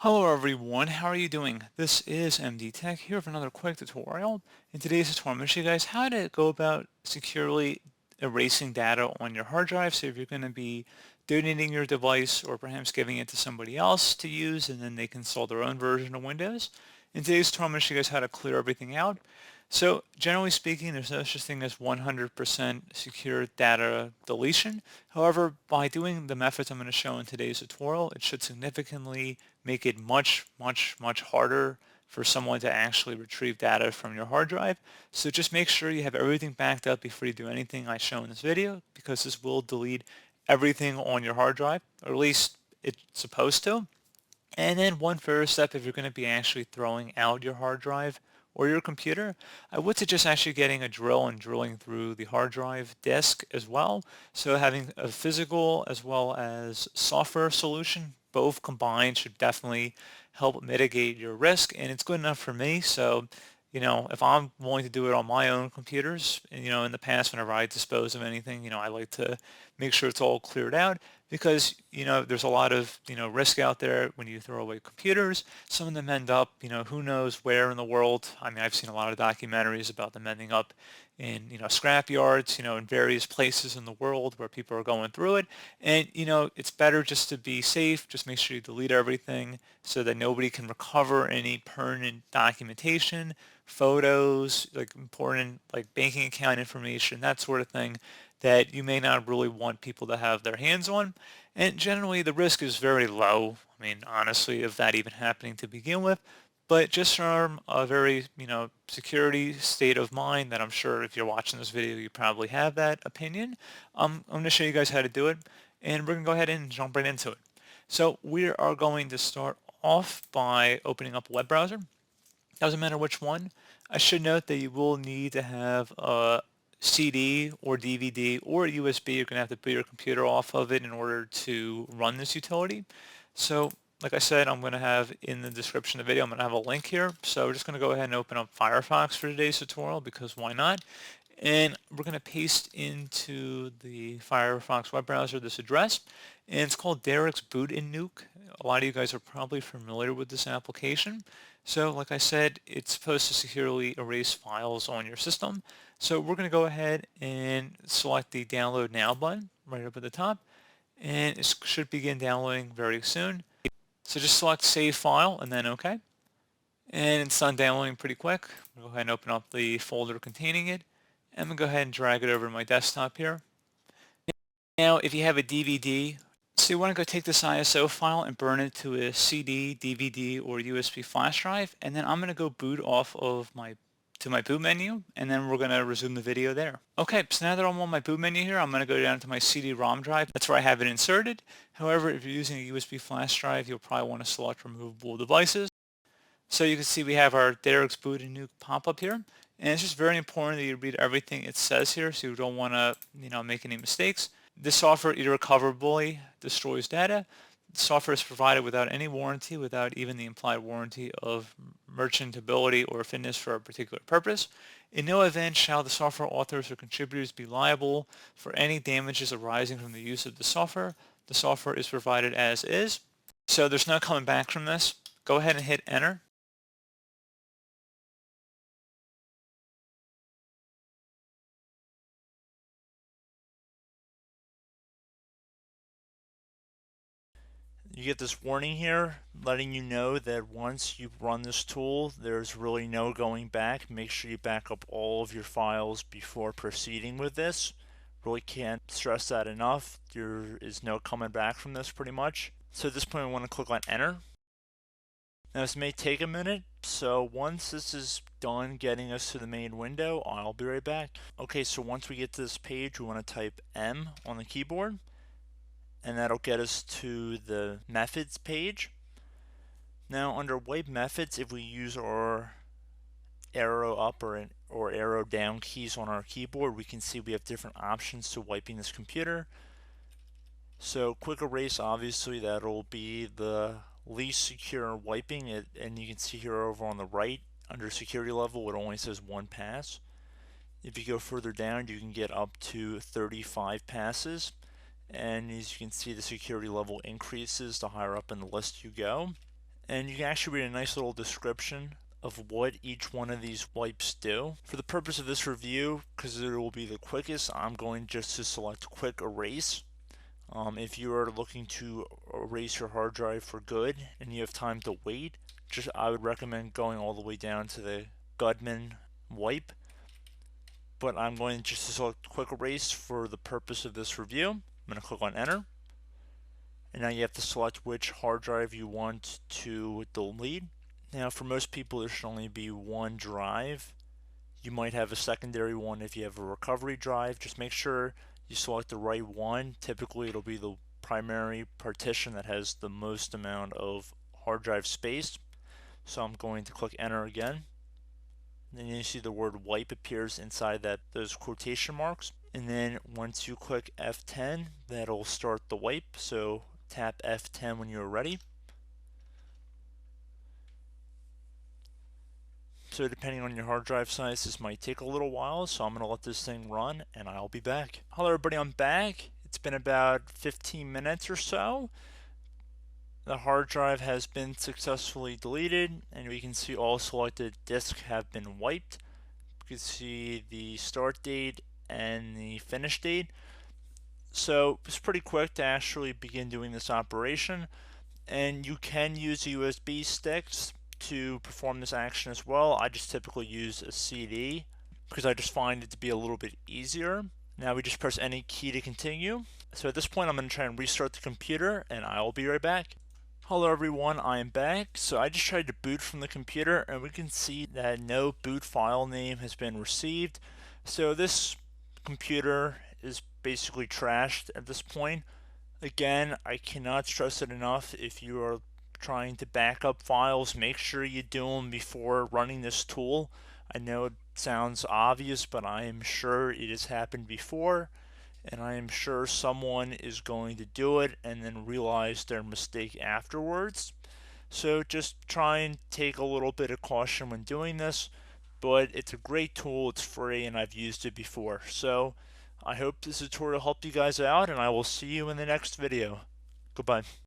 Hello everyone, how are you doing? This is MD Tech here with another quick tutorial. In today's tutorial, I'm going to show you guys how to go about securely erasing data on your hard drive. So if you're going to be donating your device or perhaps giving it to somebody else to use and then they can install their own version of Windows. In today's tutorial, I'm going to show you guys how to clear everything out. So generally speaking, there's no such thing as 100% secure data deletion. However, by doing the methods I'm going to show in today's tutorial, it should significantly make it much harder for someone to actually retrieve data from your hard drive. So just make sure you have everything backed up before you do anything I show in this video, because this will delete everything on your hard drive, or at least it's supposed to. And then one further step, if you're going to be actually throwing out your hard drive or your computer, I would suggest actually getting a drill and drilling through the hard drive disk as well. So having a physical as well as software solution, both combined, should definitely help mitigate your risk. And it's good enough for me. So, if I'm willing to do it on my own computers, and, in the past, whenever I dispose of anything, I like to make sure it's all cleared out, because there's a lot of risk out there when you throw away computers. Some of them end up who knows where in the world. I mean, I've seen a lot of documentaries about them ending up in scrap yards, in various places in the world where people are going through it. And it's better just to be safe. Just make sure you delete everything so that nobody can recover any pertinent documentation, photos, like important like banking account information, that sort of thing, that you may not really want people to have their hands on. And generally the risk is very low. I mean, honestly, of that even happening to begin with. But just from a very, security state of mind, that I'm sure if you're watching this video, you probably have that opinion. I'm going to show you guys how to do it, and we're going to go ahead and jump right into it. So we are going to start off by opening up a web browser. Doesn't matter which one. I should note that you will need to have a CD or DVD or USB. You're going to have to boot your computer off of it in order to run this utility. So like I said, I'm going to have in the description of the video, I'm going to have a link here. So we're just going to go ahead and open up Firefox for today's tutorial, because why not? And we're going to paste into the Firefox web browser this address, and it's called Derek's Boot and Nuke. A lot of you guys are probably familiar with this application. So like I said, it's supposed to securely erase files on your system. So we're going to go ahead and select the Download Now button right up at the top, and it should begin downloading very soon. So just select Save File and then OK. And it's done downloading pretty quick. I'll go ahead and open up the folder containing it. I'm going to go ahead and drag it over to my desktop here. Now, if you have a DVD, so you want to go take this ISO file and burn it to a CD, DVD, or USB flash drive, and then I'm going to go boot off of my boot menu, and then we're going to resume the video there. Okay, so now that I'm on my boot menu here, I'm going to go down to my CD-ROM drive. That's where I have it inserted. However, if you're using a USB flash drive, you'll probably want to select removable devices. So you can see we have our Derek's Boot and Nuke pop-up here. And it's just very important that you read everything it says here, so you don't want to, make any mistakes. This software irrecoverably destroys data. The software is provided without any warranty, without even the implied warranty of merchantability or fitness for a particular purpose. In no event shall the software authors or contributors be liable for any damages arising from the use of the software. The software is provided as is. So there's no coming back from this. Go ahead and hit enter. You get this warning here letting you know that once you run this tool, there's really no going back. Make sure you back up all of your files before proceeding with this. Really can't stress that enough. There is no coming back from this pretty much. So at this point, I want to click on enter. Now this may take a minute, so once this is done getting us to the main window, I'll be right back. Okay, so once we get to this page, we want to type M on the keyboard, and that'll get us to the methods page. Now under wipe methods, if we use our arrow up or arrow down keys on our keyboard, we can see we have different options to wiping this computer. So quick erase, obviously that'll be the least secure wiping it, and you can see here over on the right under security level it only says 1 pass. If you go further down, you can get up to 35 passes, and as you can see the security level increases the higher up in the list you go. and you can actually read a nice little description of what each one of these wipes do. For the purpose of this review, because it will be the quickest, I'm going just to select quick erase. If you are looking to erase your hard drive for good and you have time to wait, I would recommend going all the way down to the Gudman wipe. But I'm going just to select quick erase for the purpose of this review. I'm going to click on enter. And now you have to select which hard drive you want to delete. Now for most people there should only be one drive. You might have a secondary one if you have a recovery drive. Just make sure you select the right one. Typically it'll be the primary partition that has the most amount of hard drive space. So I'm going to click enter again. Then you see the word wipe appears inside those quotation marks. And then once you click F10, that'll start the wipe. So tap F10 when you're ready. So depending on your hard drive size, this might take a little while, so I'm going to let this thing run and I'll be back. Hello everybody, I'm back. It's been about 15 minutes or so. The hard drive has been successfully deleted, and we can see all selected disks have been wiped. You can see the start date and the finish date. So it's pretty quick to actually begin doing this operation, and you can use USB sticks to perform this action as well. I just typically use a CD because I just find it to be a little bit easier. Now we just press any key to continue. So at this point I'm going to try and restart the computer and I will be right back. Hello everyone, I am back. So I just tried to boot from the computer and we can see that no boot file name has been received. So this computer is basically trashed at this point. Again, I cannot stress it enough. If you are trying to back up files, make sure you do them before running this tool. I know it sounds obvious, but I am sure it has happened before, and I am sure someone is going to do it and then realize their mistake afterwards. So just try and take a little bit of caution when doing this, but it's a great tool, it's free, and I've used it before. So I hope this tutorial helped you guys out, and I will see you in the next video. Goodbye.